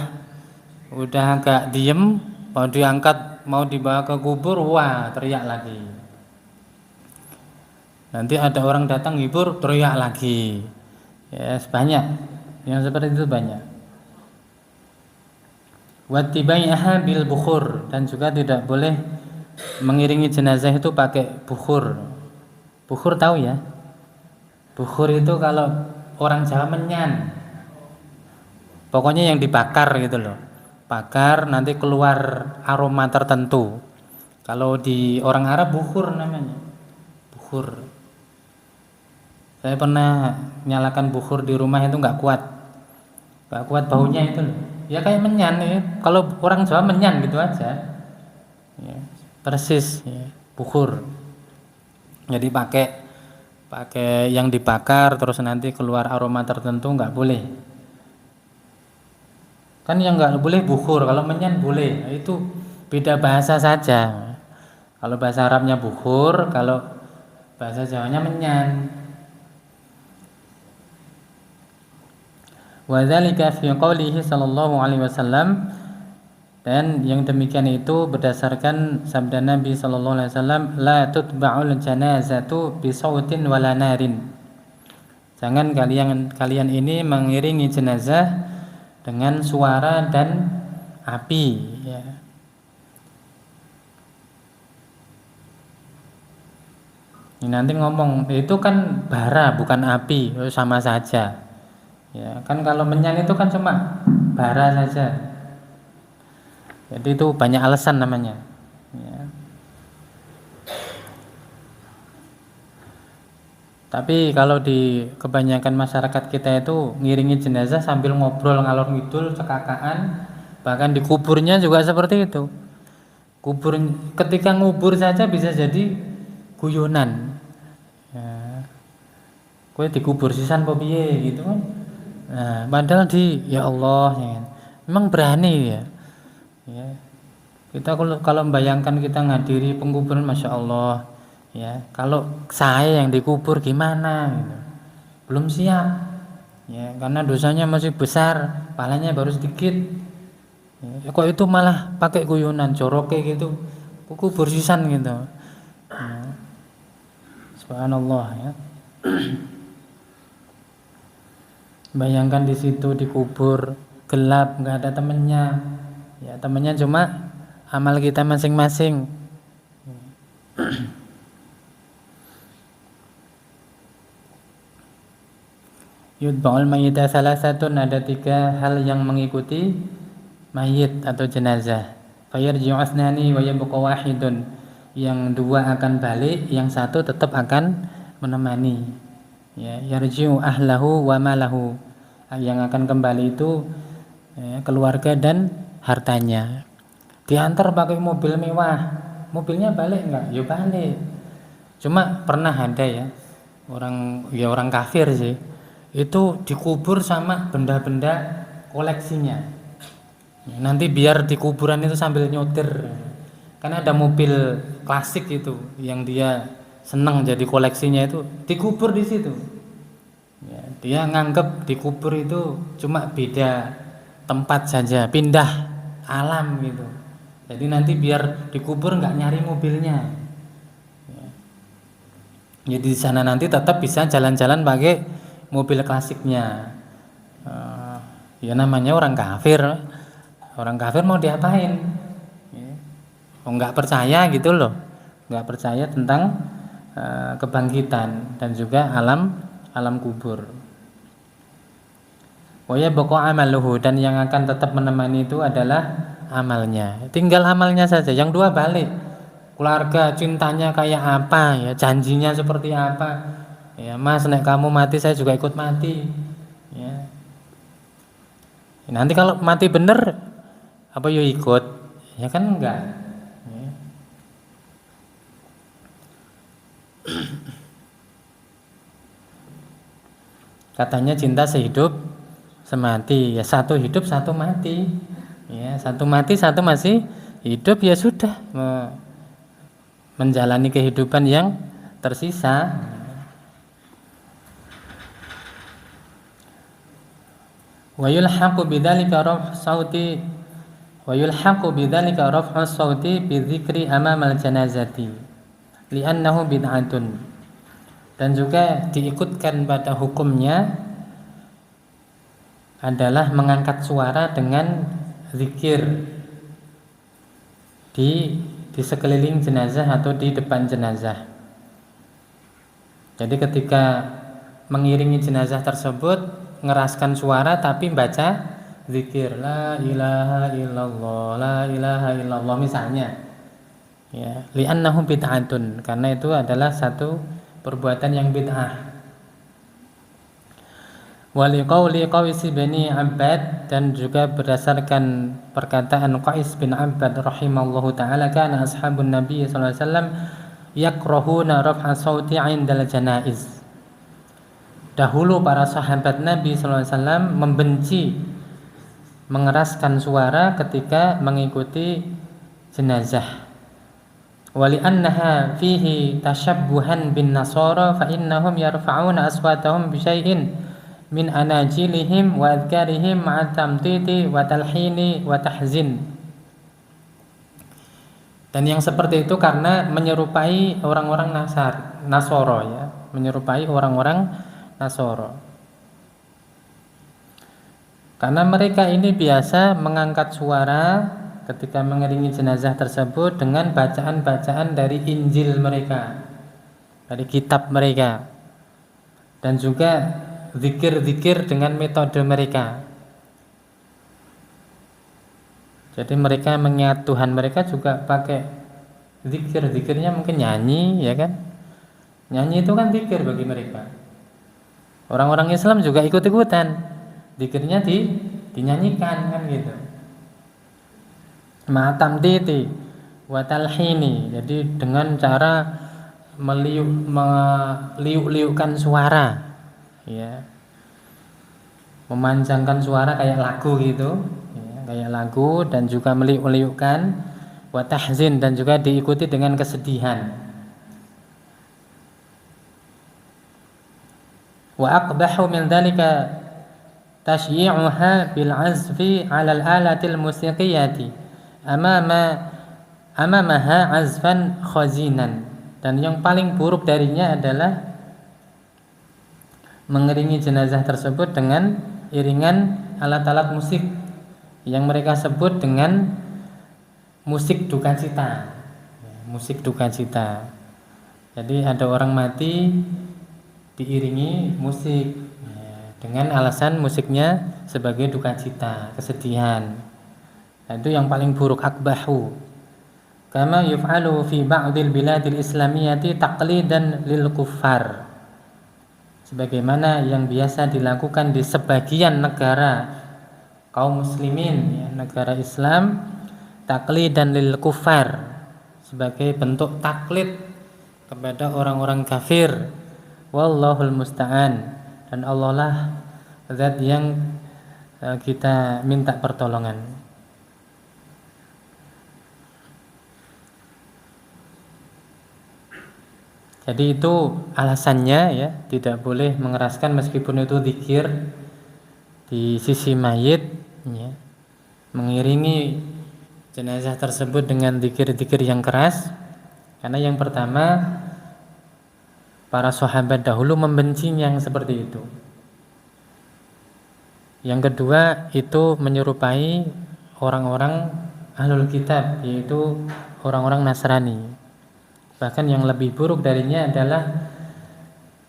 Speaker 1: agak diem, mau diangkat mau dibawa ke kubur, wah teriak lagi. Nanti ada orang datang hibur, teriak lagi. Ya, banyak yang seperti itu banyak. Wattibaiha bil bukhur, dan juga tidak boleh mengiringi jenazah itu pakai bukhur. Bukhur tahu ya? Bukhur itu kalau orang Jawa menyan. Pokoknya yang dibakar gitu loh. dibakar nanti keluar aroma tertentu. Kalau di orang Arab bukhur namanya, bukhur. Saya pernah nyalakan bukhur di rumah itu nggak kuat baunya itu loh. Ya kayak menyan ya. Kalau orang Jawa menyan gitu aja. Ya, persis ya, bukhur. Jadi pakai yang dibakar terus nanti keluar aroma tertentu nggak boleh. Kan yang nggak boleh bukhur, kalau menyan boleh. Itu beda bahasa saja. Kalau bahasa Arabnya bukhur, kalau bahasa Jawanya menyan. Wa dzalika fi qoulihi sallallahu alaihi wasallam, dan yang demikian itu berdasarkan sabda Nabi sallallahu alaihi wasallam, la tutba'ul janazatu bi sautin wala narin. Jangan kalian ini mengiringi jenazah dengan suara dan api ya. Ini nanti ngomong itu kan bara bukan api, sama saja. Ya, kan kalau menyan itu kan cuma bara saja. Jadi itu banyak alasan namanya. Ya. Tapi kalau di kebanyakan masyarakat kita itu ngiringi jenazah sambil ngobrol ngalor ngidul cekakaan, bahkan di kuburnya juga seperti itu. Ketika ngubur saja bisa jadi guyonan. Ya. Kowe dikubur sisan apa piye gitu kan. Nah, padahal ya Allah ya. Memang berani ya. Ya. Kita kalau membayangkan kita ngadiri penguburan, Masya Allah ya, kalau saya yang dikubur gimana gitu. Belum siap ya, karena dosanya masih besar, pahalanya baru sedikit ya, kok itu malah pakai guyonan joroke gitu, kubur sisan gitu ya. Subhanallah ya. Bayangkan di situ dikubur gelap, nggak ada temennya ya, temennya cuma amal kita masing-masing. Yutba'ul mayyita salasatun, ada 3 hal yang mengikuti mayit atau jenazah. Fayarji'u asnani wa yabqa wahidun, yang 2 akan balik, yang 1 tetap akan menemani ya. Yarji'u ahlahu wa malahu, yang akan kembali itu ya, keluarga dan hartanya. Diantar pakai mobil mewah, mobilnya balik enggak? Ya balik. Cuma pernah ada ya orang kafir sih, itu dikubur sama benda-benda koleksinya. Nanti biar di kuburan itu sambil nyotir, karena ada mobil klasik itu yang dia senang jadi koleksinya, itu dikubur di situ. Ya, dia nganggep dikubur itu cuma beda tempat saja, pindah alam gitu. Jadi nanti biar dikubur nggak nyari mobilnya. Ya. Jadi di sana nanti tetap bisa jalan-jalan pakai mobil klasiknya. Ya namanya orang kafir. Orang kafir mau diapain? Ya. Nggak percaya gitu loh, nggak percaya tentang kebangkitan dan juga alam kubur. Waya baqa amaluhu, dan yang akan tetap menemani itu adalah amalnya. Tinggal amalnya saja. Yang 2 balik. Keluarga cintanya kayak apa ya, janjinya seperti apa. Ya, Mas, nek kamu mati saya juga ikut mati. Ya. Nanti kalau mati bener apa yo ikut? Ya kan enggak. Ya. Katanya cinta sehidup semati, ya 1 hidup 1 mati. Ya, 1 mati 1 masih hidup, ya sudah menjalani kehidupan yang tersisa. Wa yulhaqu bidzalika raf'u sauti bi dzikri amamal janazati li'annahu bid'atun, dan juga diikutkan pada hukumnya adalah mengangkat suara dengan zikir di sekeliling jenazah atau di depan jenazah. Jadi ketika mengiringi jenazah tersebut ngeraskan suara tapi baca zikir la ilaha illallah, la ilaha illallah misalnya. Ya, li'annahu bid'atun, karena itu adalah satu perbuatan yang bid'ah. Waliqauli Qais bin Abbad, dan juga berdasarkan perkataan Qais bin Abbad rahimallahu taala, kana ashabun nabi sallallahu alaihi wasallam yakrahuna raf'a sauti 'indal janaiz. Dahulu para sahabat Nabi sallallahu alaihi wasallam membenci mengeraskan suara ketika mengikuti jenazah. Wali annaha fihi tashabbuhan bin nasara fa innahum yarfa'una aswatahum bi syai'in min anajilihim wa adkarihim ma'a tamtiti wa talhini wa tahzin. Dan yang seperti itu karena menyerupai orang-orang Nasoro, ya, menyerupai orang-orang Nasoro. Karena mereka ini biasa mengangkat suara ketika mengiringi jenazah tersebut dengan bacaan-bacaan dari Injil mereka, dari kitab mereka, dan juga zikir-zikir dengan metode mereka. Jadi mereka mengingat Tuhan mereka juga pakai zikir-zikirnya, mungkin nyanyi, ya kan? Nyanyi itu kan zikir bagi mereka. Orang-orang Islam juga ikut-ikutan, zikirnya dinyanyikan kan gitu. Ma'tamtiti wa talhini, jadi dengan cara meliuk-liukkan suara, ya, memanjangkan suara kayak lagu gitu, ya, kayak lagu, dan juga meliuk-liukkan, wa tahzin, dan juga diikuti dengan kesedihan. Wa aqbahu min dzalika tashyi'uha bil 'azfi 'ala al-alatil musiqiyati amamaha 'azfan khazinan. Dan yang paling buruk darinya adalah mengiringi jenazah tersebut dengan iringan alat-alat musik yang mereka sebut dengan musik duka cita. Musik duka cita. Jadi ada orang mati diiringi musik, ya, dengan alasan musiknya sebagai duka cita, kesedihan. Nah, itu yang paling buruk, akbahu. Kama yuf'alu fi ba'dil biladil islamiyati taqlidan lil kuffar. Sebagaimana yang biasa dilakukan di sebagian negara kaum muslimin, ya, negara Islam, taqlidan lil kuffar, sebagai bentuk taklid kepada orang-orang kafir. Wallahul musta'an, dan Allah lah zat yang kita minta pertolongan. Jadi itu alasannya, ya, tidak boleh mengeraskan meskipun itu zikir di sisi mayit, ya, mengiringi jenazah tersebut dengan zikir-zikir yang keras. Karena yang pertama, para sahabat dahulu membenci yang seperti itu. Yang kedua, itu menyerupai orang-orang ahlul kitab, yaitu orang-orang Nasrani. Bahkan yang lebih buruk darinya adalah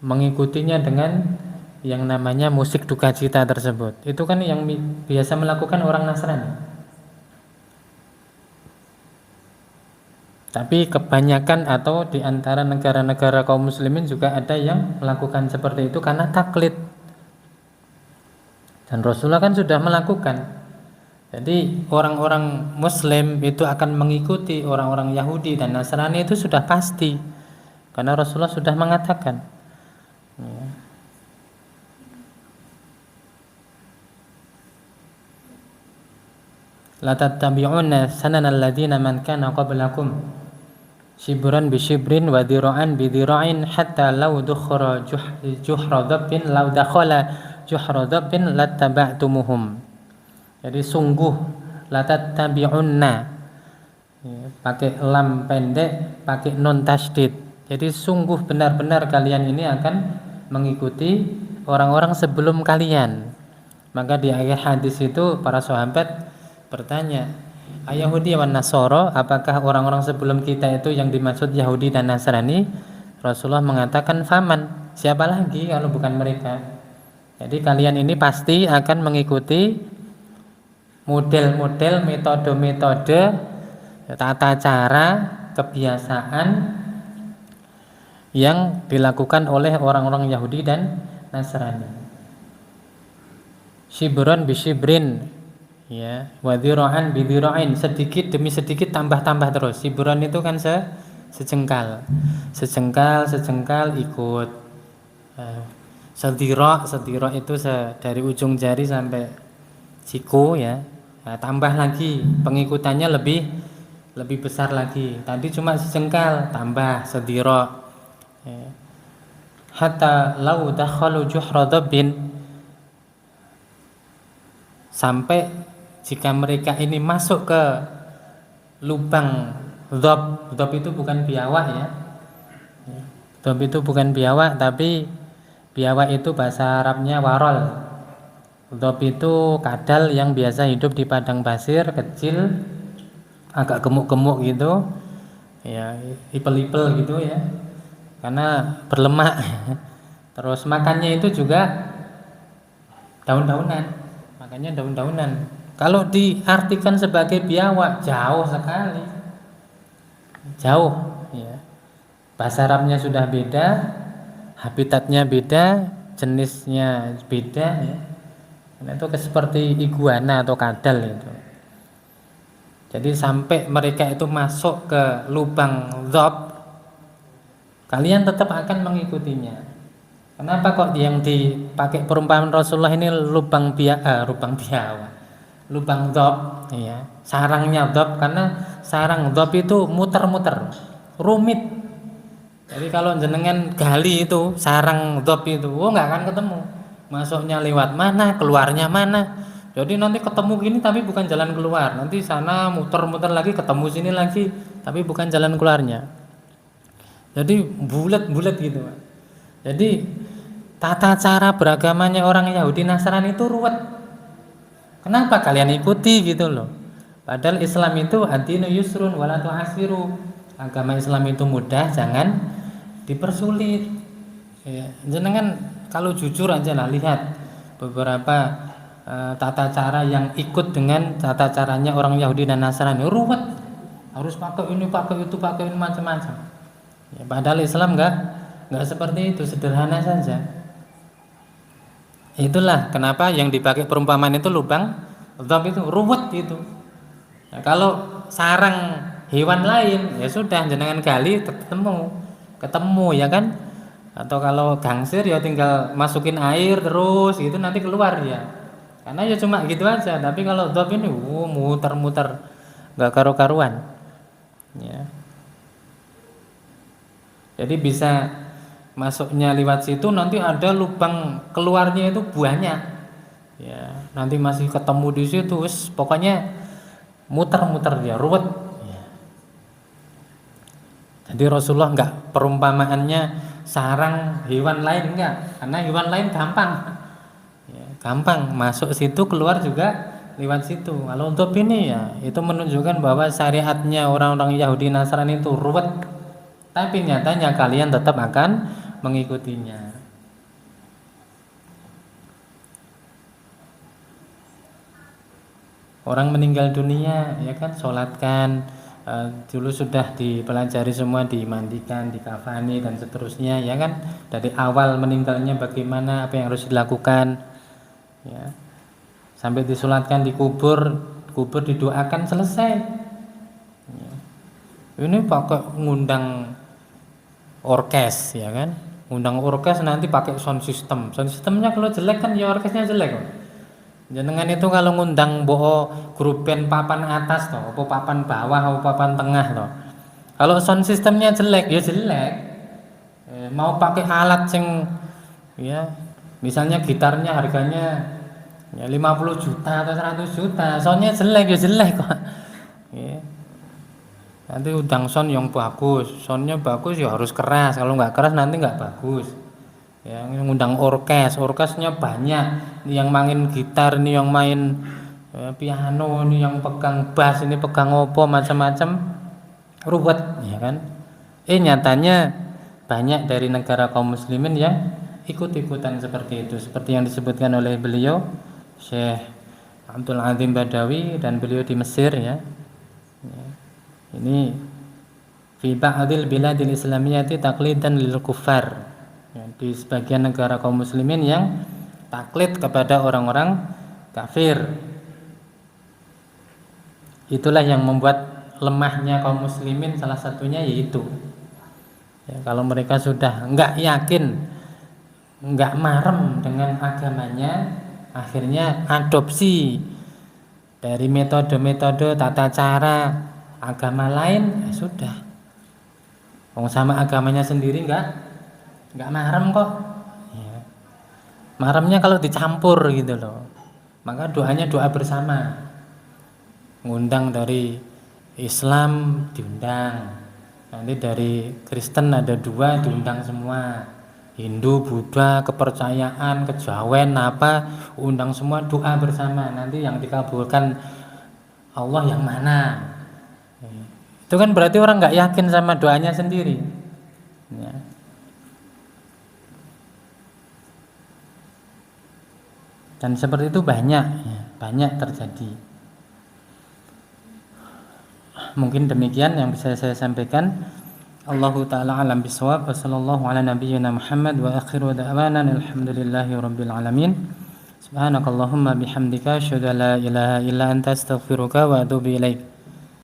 Speaker 1: mengikutinya dengan yang namanya musik duka cita tersebut. Itu kan yang biasa melakukan orang Nasrani. Tapi kebanyakan atau di antara negara-negara kaum muslimin juga ada yang melakukan seperti itu karena taklid. Dan Rasulullah kan sudah melakukan. Jadi orang-orang muslim itu akan mengikuti orang-orang Yahudi dan Nasrani, itu sudah pasti. Karena Rasulullah sudah mengatakan. Ya. La tattabi'unna sananal ladzina man kana qablakum shibran bi shibrin wa dhira'an bi dhira'in hatta law dukhra juhra dhabbin law dakhala juhra dhabbin lattaba'tumuhum. Jadi sungguh la tattabi'unna, ya, pakai lam pendek, pakai nun tasydid. Jadi sungguh benar-benar kalian ini akan mengikuti orang-orang sebelum kalian. Maka di akhir hadis itu para sahabat bertanya, Yahudi wan Nasara, apakah orang-orang sebelum kita itu yang dimaksud Yahudi dan Nasrani? Rasulullah mengatakan, faman, siapa lagi kalau bukan mereka? Jadi kalian ini pasti akan mengikuti model-model, metode-metode, tata cara, kebiasaan yang dilakukan oleh orang-orang Yahudi dan Nasrani. Shibron bi shibrin, ya, wa dhira'an bi dhira'in, sedikit demi sedikit tambah-tambah terus. Shibron itu kan sejengkal. Sejengkal ikut. Sedira itu dari ujung jari sampai siku, ya. Nah, tambah lagi pengikutannya lebih besar lagi. Tadi cuma sejengkal, tambah sedira. Ya. Hatta lau dakhalu juhra dhabbin, sampai jika mereka ini masuk ke lubang dhab. Dhab itu bukan biawak, ya. Dhab itu bukan biawak, tapi biawak itu bahasa Arabnya warol. Dhab itu kadal yang biasa hidup di padang pasir, kecil, agak gemuk-gemuk gitu, ya, ipel-ipel gitu, ya, karena berlemak. Terus makannya itu juga daun-daunan, makannya daun-daunan. Kalau diartikan sebagai biawak, jauh sekali, jauh, ya. Bahasa Arabnya sudah beda, habitatnya beda, jenisnya beda, ya. Nah, itu seperti iguana atau kadal itu. Jadi sampai mereka itu masuk ke lubang dhab, kalian tetap akan mengikutinya. Kenapa kok yang dipakai perumpamaan Rasulullah ini lubang biawak, lubang dhab, ya, sarangnya dhab, karena sarang dhab itu muter-muter, rumit. Jadi kalau jenengan gali itu sarang dhab itu, nggak akan ketemu. Masuknya lewat mana, keluarnya mana. Jadi nanti ketemu gini tapi bukan jalan keluar. Nanti sana muter-muter lagi, ketemu sini lagi, tapi bukan jalan keluarnya. Jadi bulat-bulat gitu. Jadi tata cara beragamanya orang Yahudi Nasrani itu ruwet. Kenapa kalian ikuti gitu loh? Padahal Islam itu ad-dinu yusrun wala tu'asiru. Agama Islam itu mudah, jangan dipersulit. Ya, jenengan kalau jujur aja lah, lihat beberapa tata cara yang ikut dengan tata caranya orang Yahudi dan Nasrani, ruwet, harus pakai ini, pakai itu, pakai ini, macam-macam. Ya, padahal Islam enggak seperti itu, sederhana saja. Itulah kenapa yang dipakai perumpamaan itu lubang dhab itu ruwet itu. Nah, kalau sarang hewan lain ya sudah, jenengan gali ketemu, ya kan? Atau kalau gangsir ya tinggal masukin air terus gitu, nanti keluar ya. Karena ya cuma gitu aja. Tapi kalau dhab ini muter-muter, nggak karu-karuan, ya. Jadi bisa masuknya lewat situ, nanti ada lubang keluarnya itu banyak, ya. Nanti masih ketemu di situ, pokoknya muter-muter dia, ruwet. Ya. Jadi Rasulullah enggak perumpamaannya sarang hewan lain, enggak, karena hewan lain gampang, ya, gampang masuk situ, keluar juga lewat situ. Kalau untuk ini ya itu menunjukkan bahwa syariatnya orang-orang Yahudi Nasrani itu ruwet, tapi nyatanya kalian tetap akan mengikutinya. Orang meninggal dunia, ya kan, sholatkan, dulu sudah dipelajari semua, dimandikan, dikafani dan seterusnya, ya kan, dari awal meninggalnya bagaimana, apa yang harus dilakukan, ya, sampai disolatkan, dikubur didoakan, selesai. Ya. Ini pakai ngundang orkes, ya kan, ngundang orkes, nanti pakai sound systemnya kalau jelek kan ya orkesnya jelek kok. Jenengan itu kalau ngundang boho grup band papan atas toh, apa papan bawah, apa papan tengah toh. Kalau sound systemnya jelek ya jelek. Mau pakai alat sing, ya, misalnya gitarnya harganya ya 50 juta atau 100 juta, soundnya jelek ya jelek kok. Ya. Nanti undang sound yang bagus, soundnya bagus ya harus keras. Kalau nggak keras nanti nggak bagus. Ya, ngundang orkesnya banyak, ini yang main gitar, ini yang main piano, ini yang pegang bass, ini pegang opo, macam-macam, ruwet, ya kan. Nyatanya banyak dari negara kaum muslimin yang ikut-ikutan seperti itu, seperti yang disebutkan oleh beliau Syekh Abdul Azim Badawi, dan beliau di Mesir ya. Ini fi ba'dil biladil islamiyati taqlidan lil kuffar. Ya, di sebagian negara kaum muslimin yang taklid kepada orang-orang kafir. Itulah yang membuat lemahnya kaum muslimin, salah satunya yaitu ya, kalau mereka sudah enggak yakin, enggak marem dengan agamanya, akhirnya adopsi dari metode-metode tata cara agama lain, ya sudah. Wong sama agamanya sendiri enggak marem kok. Ya. Maremnya kalau dicampur gitu loh. Maka doanya doa bersama. Ngundang dari Islam diundang. Nanti dari Kristen ada 2 diundang semua. Hindu, Buddha, kepercayaan, kejawen apa, undang semua, doa bersama. Nanti yang dikabulkan Allah yang mana? Itu kan berarti orang nggak yakin sama doanya sendiri. Ya. Dan seperti itu banyak, ya, banyak terjadi. Mungkin demikian yang bisa saya sampaikan. Allahu ta'ala alam bisawab. Wassallallahu ala nabiyyina Muhammad wa akhiru da'wana alhamdulillahi rabbil alamin. Subhanakallahumma bihamdika asyhadu an la ilaha illa anta astaghfiruka wa atubu ilaik.